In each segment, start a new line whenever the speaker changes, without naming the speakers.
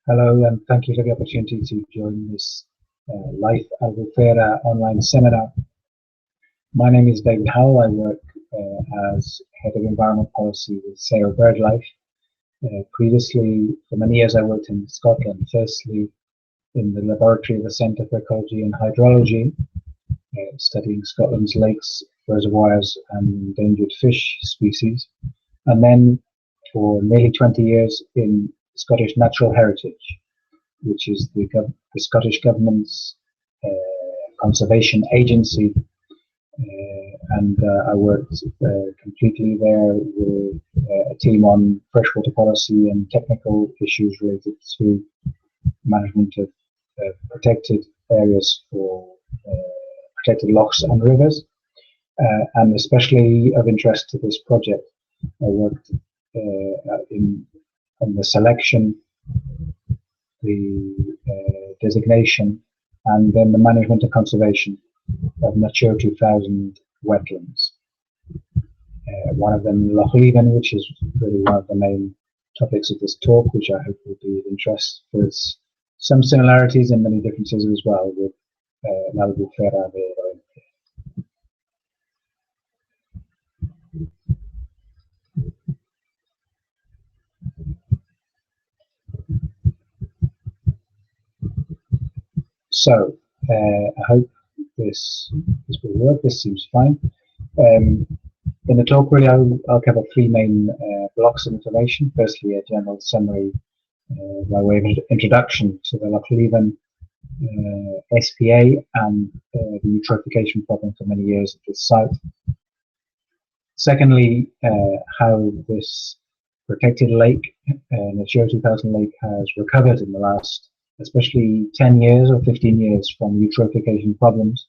Hello, and thank you for the opportunity to join this L'Albufera online seminar. My name is David Howell. I work as Head of Environment Policy with SEO BirdLife. Previously, for many years, I worked in Scotland, firstly in the laboratory of the Centre for Ecology and Hydrology, studying Scotland's lakes, reservoirs, and endangered fish species, and then for nearly 20 years in Scottish Natural Heritage, which is the Scottish Government's conservation agency, and I worked completely there with a team on freshwater policy and technical issues related to management of protected areas for protected lochs and rivers, and especially of interest to this project. I worked on the selection, the designation, and then the management and conservation of Natura 2000 wetlands. One of them, Loch Leven, which is really one of the main topics of this talk, which I hope will be of interest. There's some similarities and many differences as well with L'Albufera de Valencia. So I hope this will work. This seems fine. In the talk, really, I'll cover three main blocks of information. Firstly, a general summary by way of introduction to the Loch Leven SPA and the eutrophication problem for many years at this site. Secondly, how this protected lake, Natura 2000 lake, has recovered in the last, especially 10 years or 15 years from eutrophication problems,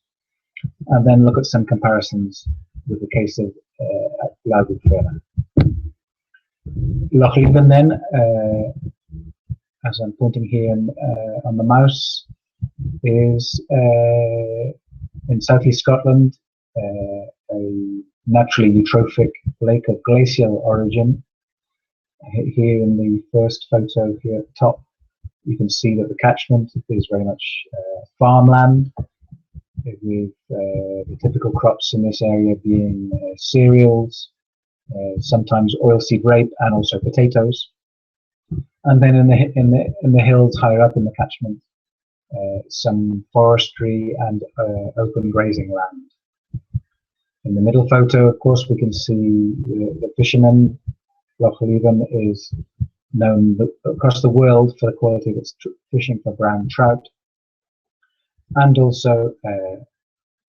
and then look at some comparisons with the case of L'Albufera. Loch Leven then, as I'm pointing here on the mouse, is in southeast Scotland, a naturally eutrophic lake of glacial origin. Here in the first photo here at the top, you can see that the catchment is very much farmland, with the typical crops in this area being cereals, sometimes oilseed rape, and also potatoes. And then in the hills higher up in the catchment, some forestry and open grazing land. In the middle photo, of course, we can see the fishermen. Loch Leven is known across the world for the quality of its fishing for brown trout, and also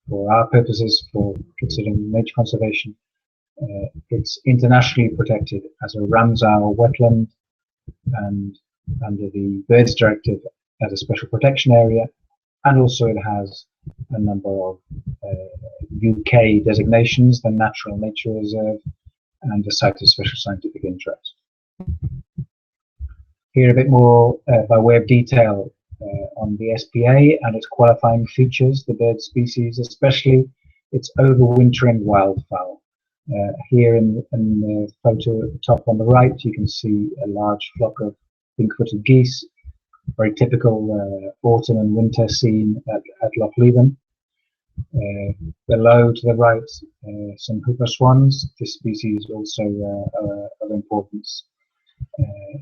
for our purposes, for considering nature conservation, it's internationally protected as a Ramsar wetland and under the Birds Directive as a special protection area, and also it has a number of UK designations, the Natural Nature Reserve and the Site of Special Scientific Interest. Here a bit more by way of detail on the SPA and its qualifying features, the bird species, especially its overwintering wildfowl. Here in the photo at the top on the right, you can see a large flock of pink-footed geese, very typical autumn and winter scene at Loch Leven. Below to the right, some hooper swans. This species also of importance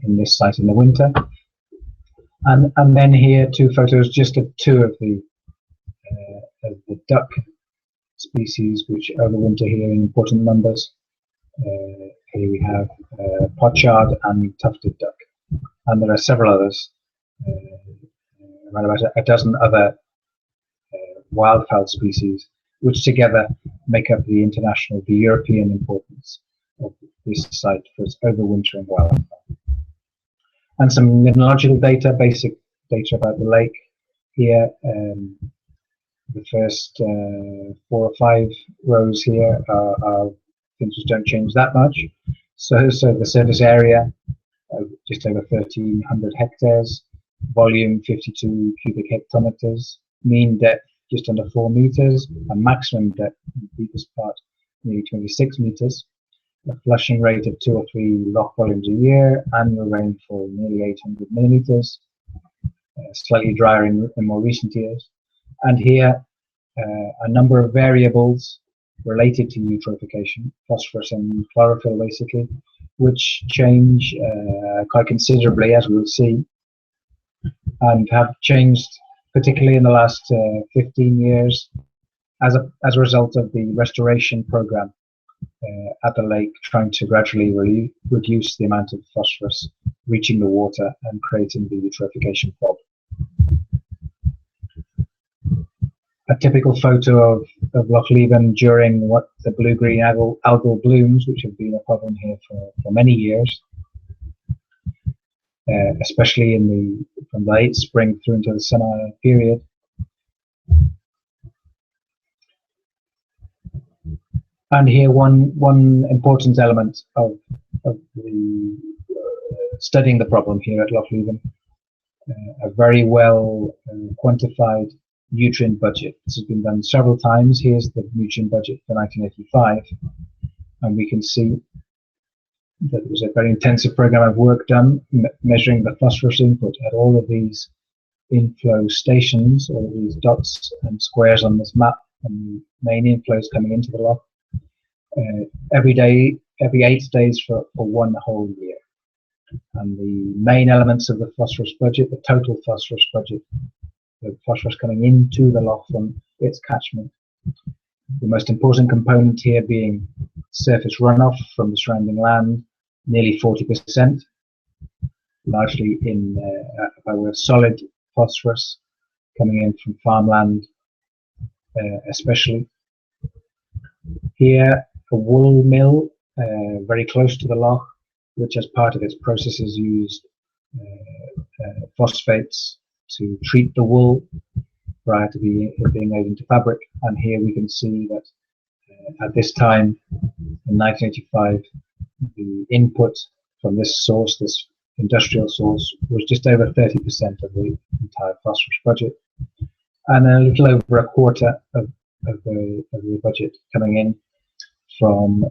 in this site in the winter. And then here two photos just of two of the duck species which overwinter here in important numbers. Here we have pochard and tufted duck, and there are several others, around about a dozen other wildfowl species, which together make up the European importance of this site for its overwintering wildfowl. And some limnological data, basic data about the lake. Here, the first 4 or 5 rows here are things which don't change that much. So the surface area, just over 1,300 hectares, volume 52 cubic hectometers, mean depth just under 4 meters, a maximum depth in the deepest part nearly 26 meters, a flushing rate of 2 or 3 loch volumes a year, annual rainfall nearly 800 millimeters, slightly drier in more recent years. And here, a number of variables related to eutrophication, phosphorus and chlorophyll basically, which change quite considerably, as we'll see, and have changed particularly in the last 15 years as a result of the restoration program at the lake, trying to gradually reduce the amount of phosphorus reaching the water and creating the eutrophication problem. A typical photo of Loch Leven during what the blue-green algal blooms, which have been a problem here for many years, especially from the late spring through into the summer period. And here one important element of the studying the problem here at Loch Leven, a very well quantified nutrient budget. This has been done several times. Here's the nutrient budget for 1985, and we can see that there was a very intensive program of work done measuring the phosphorus input at all of these inflow stations, all of these dots and squares on this map, and the main inflows coming into the loch every day, every 8 days for 1 whole year. And the main elements of the phosphorus budget, the total phosphorus budget, the phosphorus coming into the loch from its catchment. The most important component here being surface runoff from the surrounding land, nearly 40%, largely in by way of solid phosphorus coming in from farmland, especially. Here, a wool mill very close to the loch, which as part of its processes used phosphates to treat the wool prior to being made into fabric. And here we can see that at this time, in 1985, the input from this source, this industrial source, was just over 30% of the entire phosphorus budget, and a little over a quarter of the budget coming in from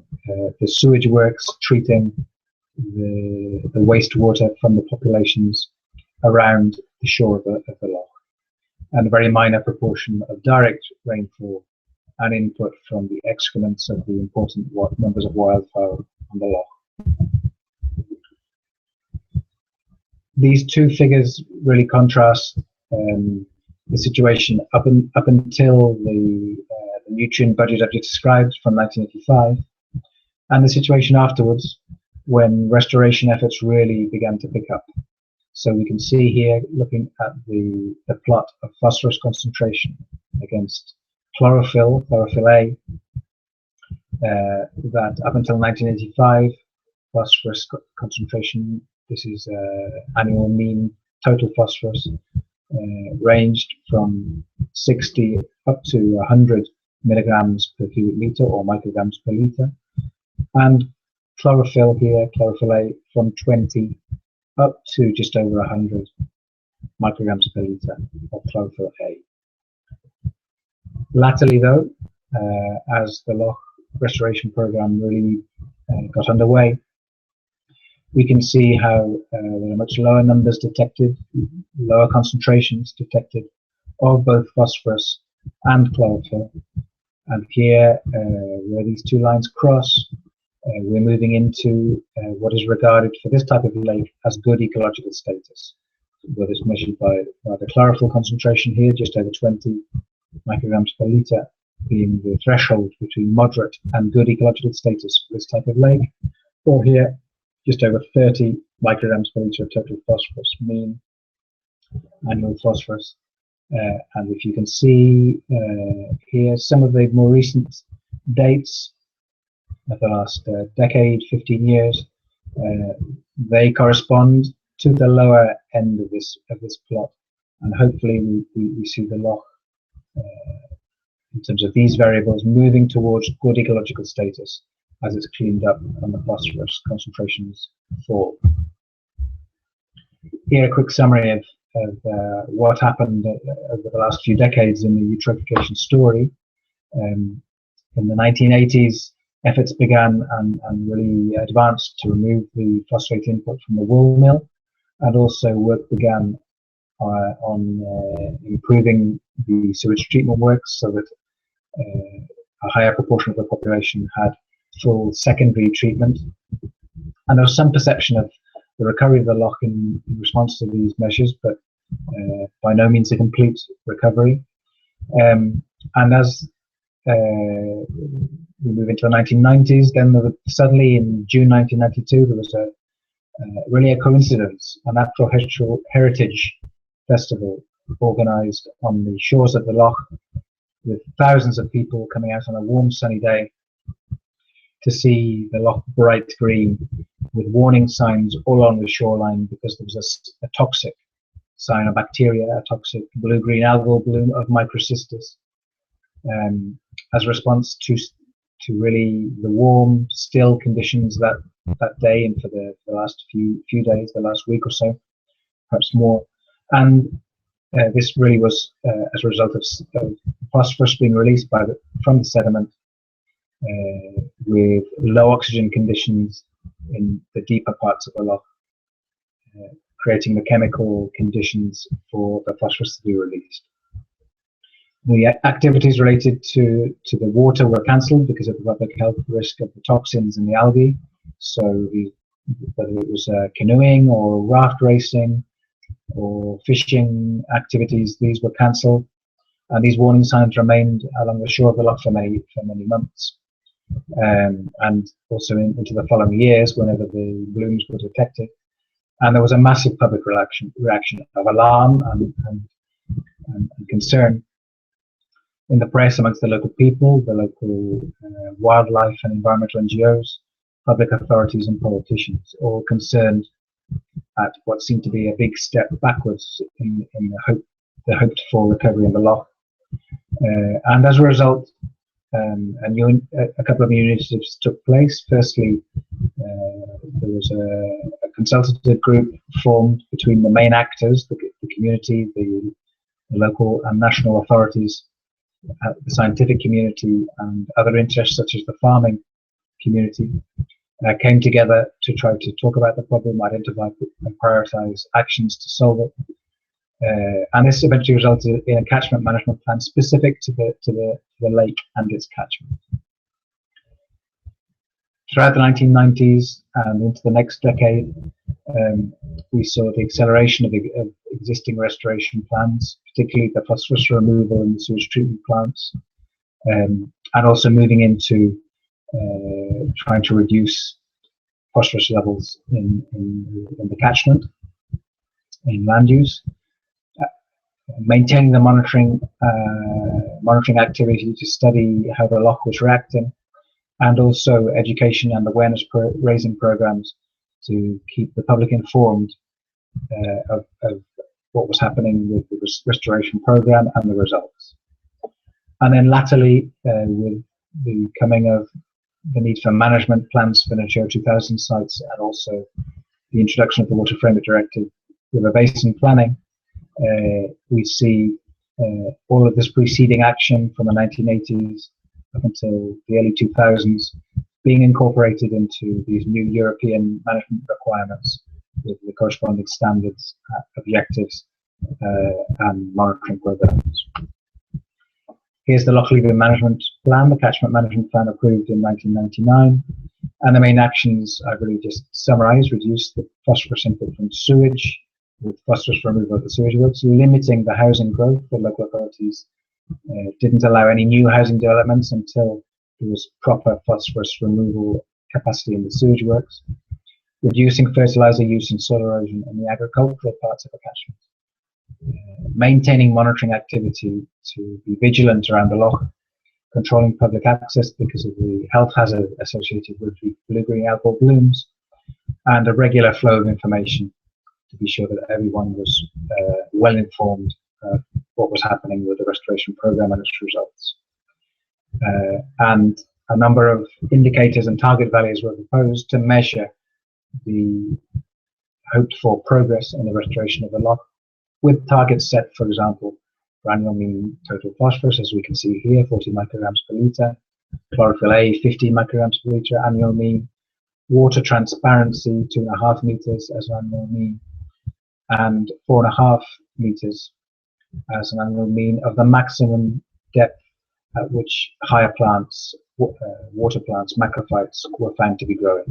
the sewage works treating the wastewater from the populations around the shore of the loch, and a very minor proportion of direct rainfall and input from the excrements of the important numbers of wildfowl on the loch. These two figures really contrast the situation up until the nutrient budget I've just described from 1985, and the situation afterwards when restoration efforts really began to pick up. So we can see here, looking at the plot of phosphorus concentration against chlorophyll A, that up until 1985, phosphorus concentration, this is annual mean total phosphorus, ranged from 60 up to 100 milligrams per cubic meter or micrograms per liter, and chlorophyll here, chlorophyll A, from 20 up to just over 100 micrograms per liter of chlorophyll A. Latterly though, as the loch restoration program really got underway, we can see how there are much lower numbers detected, lower concentrations detected of both phosphorus and chlorophyll. And here, where these two lines cross, we're moving into what is regarded for this type of lake as good ecological status, where it's measured by the chlorophyll concentration here, just over 20 micrograms per litre, being the threshold between moderate and good ecological status for this type of lake, or here, just over 30 micrograms per litre of total phosphorus, mean annual phosphorus. And if you can see here, some of the more recent dates of the last decade, 15 years, they correspond to the lower end of this plot, and hopefully we see the loch in terms of these variables moving towards good ecological status as it's cleaned up and the phosphorus concentrations fall. Here a quick summary of what happened over the last few decades in the eutrophication story. In the 1980s, efforts began and really advanced to remove the phosphate input from the wool mill, and also work began on improving the sewage treatment works so that a higher proportion of the population had full secondary treatment. And there was some perception of the recovery of the loch in response to these measures, but by no means a complete recovery. And as we move into the 1990s, then suddenly in June 1992, there was really a coincidence, a natural heritage festival organised on the shores of the loch, with thousands of people coming out on a warm sunny day to see the loch bright green, with warning signs all along the shoreline because there was a toxic cyanobacteria, a toxic blue-green algal bloom of microcystis, as a response to really the warm, still conditions that day and for the last few days, the last week or so, perhaps more. And this really was as a result of phosphorus being released from the sediment, with low oxygen conditions in the deeper parts of the loch, creating the chemical conditions for the phosphorus to be released. The activities related to the water were cancelled because of the public health risk of the toxins in the algae. So whether it was canoeing or raft racing or fishing activities, these were cancelled, and these warning signs remained along the shore of the loch for many months, and also into the following years whenever the blooms were detected. And there was a massive public reaction of alarm and concern in the press, amongst the local people, the local wildlife and environmental NGOs, public authorities and politicians, all concerned at what seemed to be a big step backwards in the hoped for recovery in the loch. And as a result, a couple of new initiatives took place. Firstly, there was a consultative group formed between the main actors, the community, the local and national authorities, the scientific community, and other interests such as the farming community, came together to try to talk about the problem, identify and prioritize actions to solve it. And this eventually resulted in a catchment management plan specific to the lake and its catchment. Throughout the 1990s and into the next decade, we saw the acceleration of existing restoration plans, particularly the phosphorus removal in the sewage treatment plants, and also moving into trying to reduce phosphorus levels in the catchment, in land use, maintaining the monitoring activity to study how the loch was reacting, and also education and awareness raising programs to keep the public informed of what was happening with the restoration program and the results. And then latterly, with the coming of the need for management plans for Natura 2000 sites, and also the introduction of the Water Framework Directive with a basin planning, we see all of this preceding action from the 1980s up until the early 2000s being incorporated into these new European management requirements with the corresponding standards, objectives, and monitoring programs. Here's the Loch Leven Management Plan, the Catchment Management Plan approved in 1999. And the main actions I've really just summarised: reduce the phosphorus input from sewage with phosphorus removal of the sewage works, limiting the housing growth. The local authorities didn't allow any new housing developments until there was proper phosphorus removal capacity in the sewage works, reducing fertiliser use and soil erosion in the agricultural parts of the catchment, maintaining monitoring activity to be vigilant around the loch, controlling public access because of the health hazard associated with the blue-green algal blooms, and a regular flow of information to be sure that everyone was well informed of what was happening with the restoration program and its results. And a number of indicators and target values were proposed to measure the hoped for progress in the restoration of the loch, with targets set, for example, for annual mean total phosphorus, as we can see here, 40 micrograms per litre, chlorophyll A, 15 micrograms per litre, annual mean, water transparency, 2.5 meters as an annual mean, and 4.5 meters as an annual mean of the maximum depth at which higher plants, water plants, macrophytes, were found to be growing.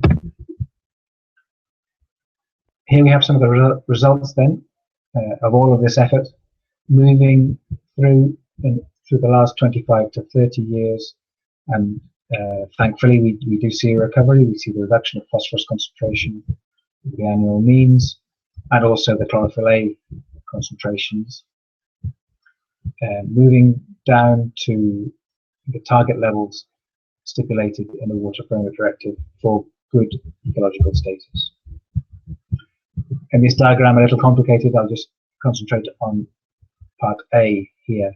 Here we have some of the results then of all of this effort, moving through the last 25 to 30 years, and thankfully we do see a recovery. We see the reduction of phosphorus concentration, the annual means, and also the chlorophyll A concentrations, moving down to the target levels stipulated in the Water Framework Directive for good ecological status. In this diagram, a little complicated, I'll just concentrate on part A here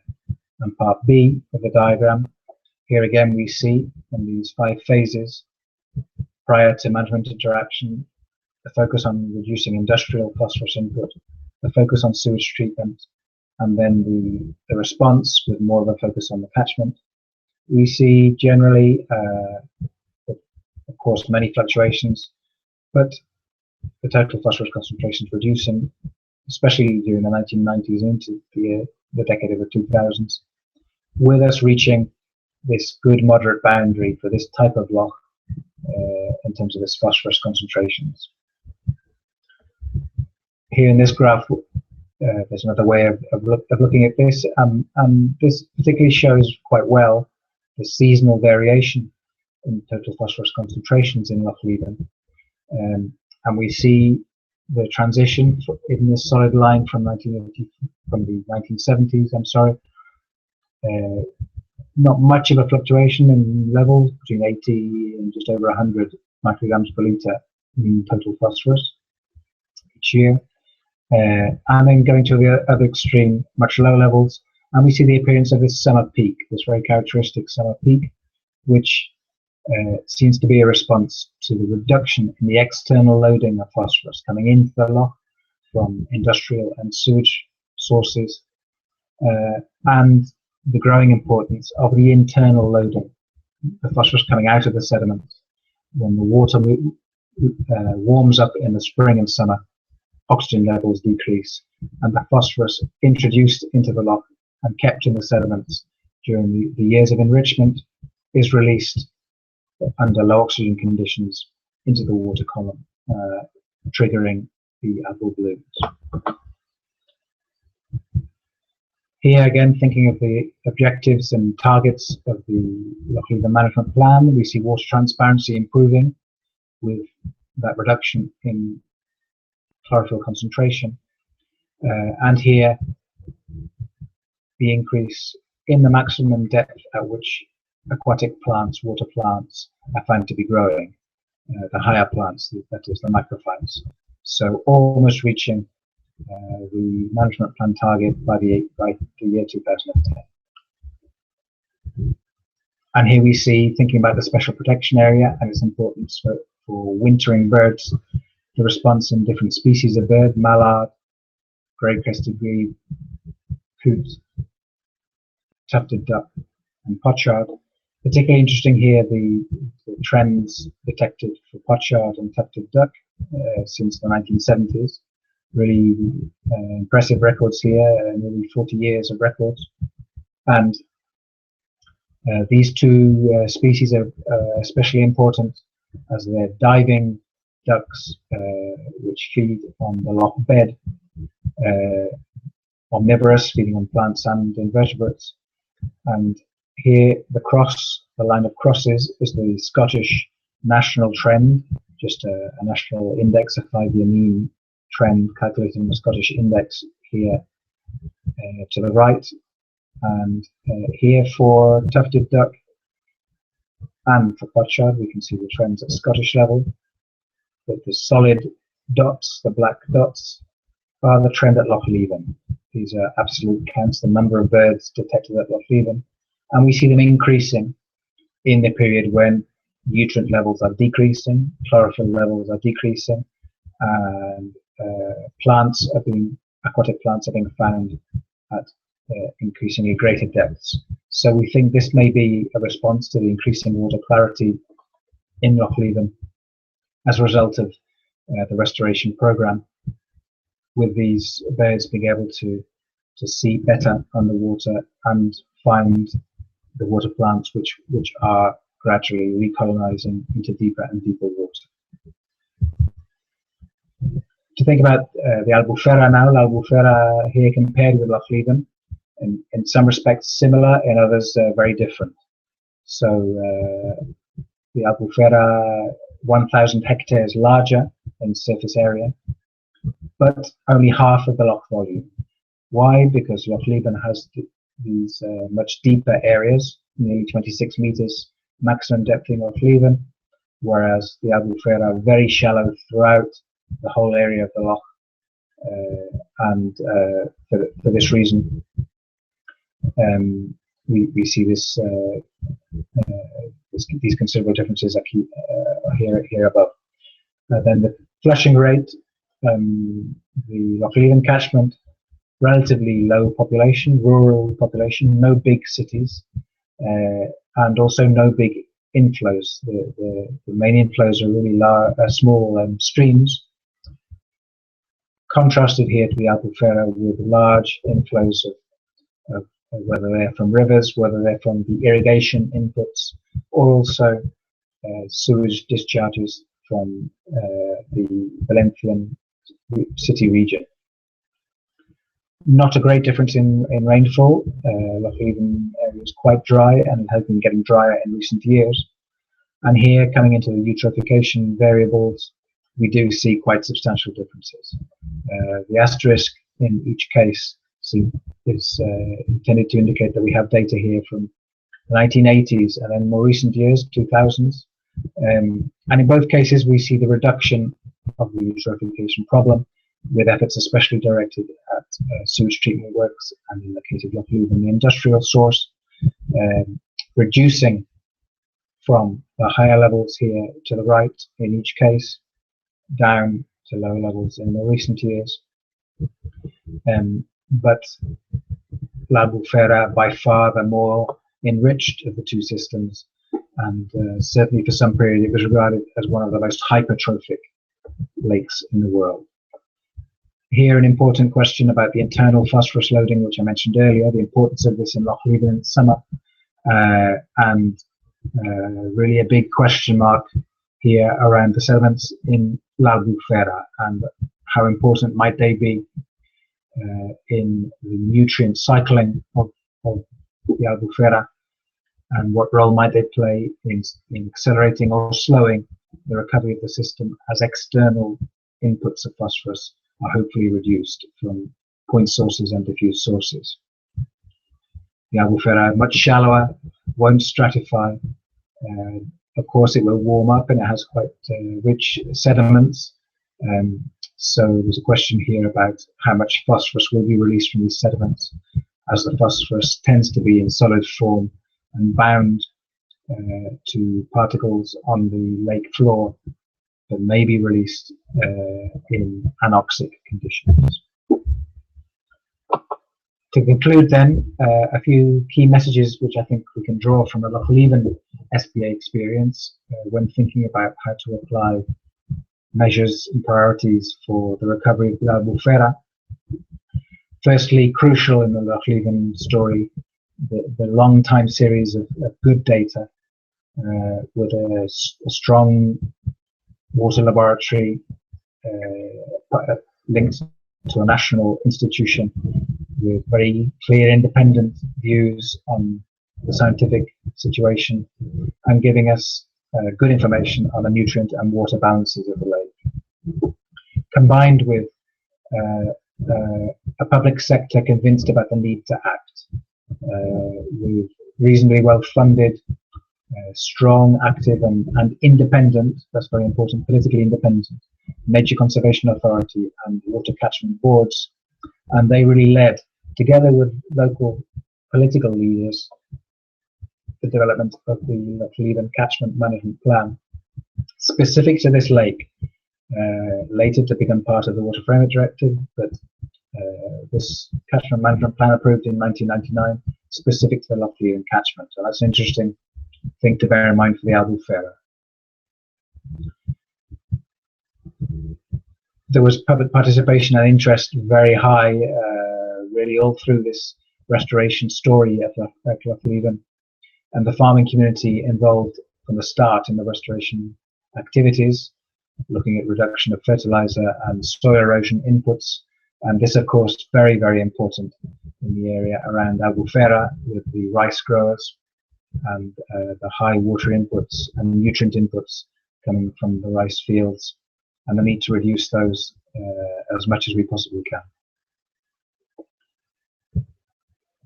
and part B of the diagram. Here again we see in these 5 phases prior to management interaction, the focus on reducing industrial phosphorus input, the focus on sewage treatment, and then the response with more of a focus on the catchment. We see generally, of course, many fluctuations, but the total phosphorus concentrations reducing, especially during the 1990s into the decade of the 2000s, with us reaching this good moderate boundary for this type of loch in terms of its phosphorus concentrations. Here in this graph, there's another way of looking at this, and this particularly shows quite well the seasonal variation in total phosphorus concentrations in Loch Leven. And we see the transition in this solid line from the 1970s, not much of a fluctuation in levels, between 80 and just over 100 micrograms per litre in total phosphorus each year. And then going to the other extreme, much lower levels, and we see the appearance of this summer peak, this very characteristic summer peak, which seems to be a response to the reduction in the external loading of phosphorus coming into the loch from industrial and sewage sources, and the growing importance of the internal loading, the phosphorus coming out of the sediments. When the water warms up in the spring and summer, oxygen levels decrease, and the phosphorus introduced into the loch and kept in the sediments during the years of enrichment is released under low oxygen conditions into the water column, triggering the algal blooms. Here again, thinking of the objectives and targets of the Loch Leven management plan, we see water transparency improving with that reduction in chlorophyll concentration, and here the increase in the maximum depth at which aquatic plants, water plants, are found to be growing, the higher plants, that is the macrophytes. So almost reaching the management plan target by the year 2010. And here we see, thinking about the special protection area and its importance for wintering birds, the response in different species of bird, mallard, grey-crested grebe, coot, tufted duck, and pochard. Particularly interesting here, the trends detected for pochard and tufted duck since the 1970s. Really impressive records here, nearly 40 years of records. And these two species are especially important as they're diving ducks which feed on the loch bed, omnivorous, feeding on plants and invertebrates. And here the line of crosses is the Scottish national trend, just a national index, a 5-year mean trend, calculating the Scottish index here to the right. And here for tufted duck and for pochard, we can see the trends at Scottish level. But the solid dots, the black dots, are the trend at Loch Leven. These are absolute counts, the number of birds detected at Loch Leven. And we see them increasing in the period when nutrient levels are decreasing, chlorophyll levels are decreasing, and aquatic plants are being found at increasingly greater depths. So we think this may be a response to the increasing water clarity in Loch Leven as a result of the restoration program. with these birds being able to see better underwater and find the water plants which are gradually recolonizing into deeper and deeper water. To think about the Albufera now, L'Albufera here compared with Loch Leven, in some respects similar, in others very different. So the Albufera 1,000 hectares larger in surface area, but only half of the loch volume. Why? Because Loch Leven has these much deeper areas, nearly 26 meters maximum depth in Loch Leven, whereas the Albufera are very shallow throughout the whole area of the loch, and for this reason we see this, these considerable differences here above. Then the flushing rate, the Loch Leven catchment, relatively low population, rural population, no big cities, and also no big inflows. The main inflows are really small streams, contrasted here to the Albufera with large inflows of whether they're from rivers, whether they're from the irrigation inputs, or also sewage discharges from the Valencian city region. Not a great difference in rainfall. Loch Leven area is quite dry, and it has been getting drier in recent years. And here, coming into the eutrophication variables, we do see quite substantial differences. The asterisk in each case is intended to indicate that we have data here from the 1980s and then more recent years, 2000s. And in both cases, we see the reduction of the eutrophication problem, with efforts especially directed at sewage treatment works, and in the case of Loch Leven, the industrial source, reducing from the higher levels here to the right in each case, down to lower levels in more recent years. But L'Albufera by far the more enriched of the two systems, and certainly for some period it was regarded as one of the most hypertrophic lakes in the world. Here, an important question about the internal phosphorus loading, which I mentioned earlier, the importance of this in Loch Leven in summer, and really a big question mark here around the sediments in L'Albufera and how important might they be in the nutrient cycling of the Albufera, and what role might they play in accelerating or slowing the recovery of the system as external inputs of phosphorus are hopefully reduced from point sources and diffuse sources. The Albufera much shallower, won't stratify. Of course, it will warm up, and it has quite rich sediments. So there's a question here about how much phosphorus will be released from these sediments, as the phosphorus tends to be in solid form and bound to particles on the lake floor that may be released in anoxic conditions. To conclude then, a few key messages which I think we can draw from the Loch Leven SPA experience when thinking about how to apply measures and priorities for the recovery of the Albufera. Firstly, crucial in the Loch Leven story, the long time series of good data with a strong water laboratory linked to a national institution with very clear independent views on the scientific situation and giving us good information on the nutrient and water balances of the lake, combined with a public sector convinced about the need to act, with reasonably well funded, strong, active and independent, that's very important, politically independent, Nature Conservation Authority and water catchment boards. And they really led, together with local political leaders, the development of the Loch Leven Catchment Management Plan, specific to this lake, later to become part of the Water Framework Directive, but this Catchment Management Plan approved in 1999, specific to the Loch Leven catchment. So that's an interesting thing to bear in mind for the Albufera. There was public participation and interest very high, really all through this restoration story at Loch Leven, and the farming community involved from the start in the restoration activities, looking at reduction of fertilizer and soil erosion inputs. And this, of course, very, very important in the area around Albufera with the rice growers and the high water inputs and nutrient inputs coming from the rice fields, and the need to reduce those as much as we possibly can.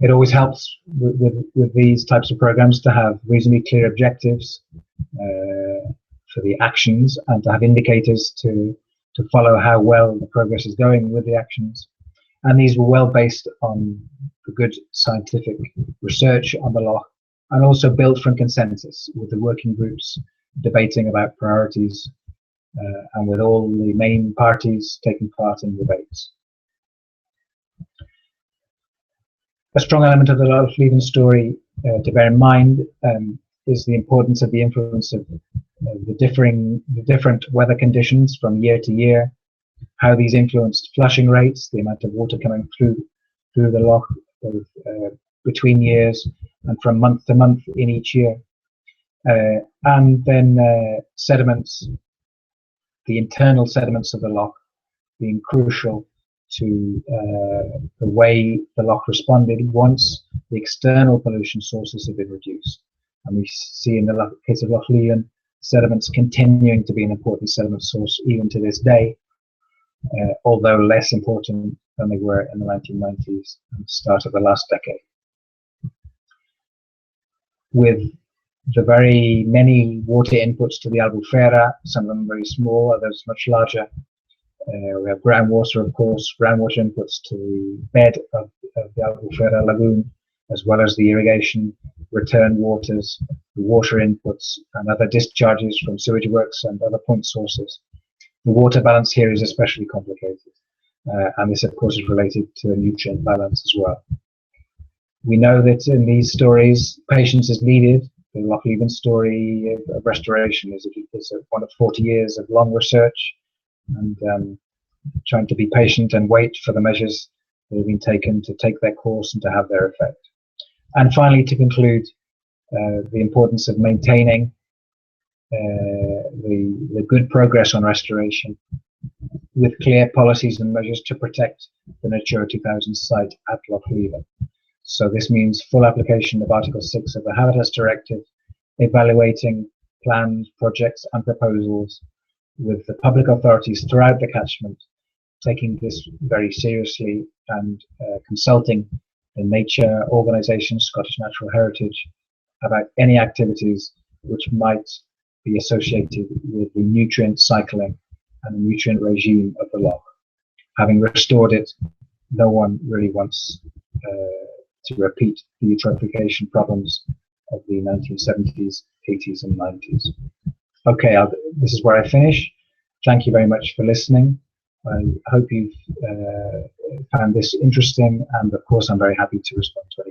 It always helps with these types of programs to have reasonably clear objectives for the actions, and to have indicators to follow how well the progress is going with the actions. And these were well based on the good scientific research on the Loch, and also built from consensus with the working groups debating about priorities, and with all the main parties taking part in debates. A strong element of the Loch Leven story to bear in mind is the importance of the influence of the different weather conditions from year to year, how these influenced flushing rates, the amount of water coming through the loch between years and from month to month in each year, and then sediments, the internal sediments of the loch being crucial to the way the loch responded once the external pollution sources have been reduced. And we see in the case of Loch Leven, sediments continuing to be an important sediment source even to this day, although less important than they were in the 1990s and the start of the last decade. With the very many water inputs to the Albufera, some of them very small, others much larger. We have groundwater, of course, groundwater inputs to the bed of the Albufera lagoon, as well as the irrigation, return waters, the water inputs, and other discharges from sewage works and other point sources. The water balance here is especially complicated, and this, of course, is related to the nutrient balance as well. We know that in these stories, patience is needed. The Loch Leven story of restoration is one of 40 years of long research, and trying to be patient and wait for the measures that have been taken to take their course and to have their effect. And finally, to conclude, the importance of maintaining the good progress on restoration with clear policies and measures to protect the Natura 2000 site at Loch Leven. So this means full application of Article 6 of the Birds Directive, evaluating plans, projects and proposals with the public authorities throughout the catchment, taking this very seriously, and consulting the nature organisation, Scottish Natural Heritage, about any activities which might be associated with the nutrient cycling and the nutrient regime of the loch. Having restored it, no one really wants to repeat the eutrophication problems of the 1970s, 80s and 90s. Okay, this is where I finish. Thank you very much for listening. I hope you've found this interesting, and of course I'm very happy to respond to any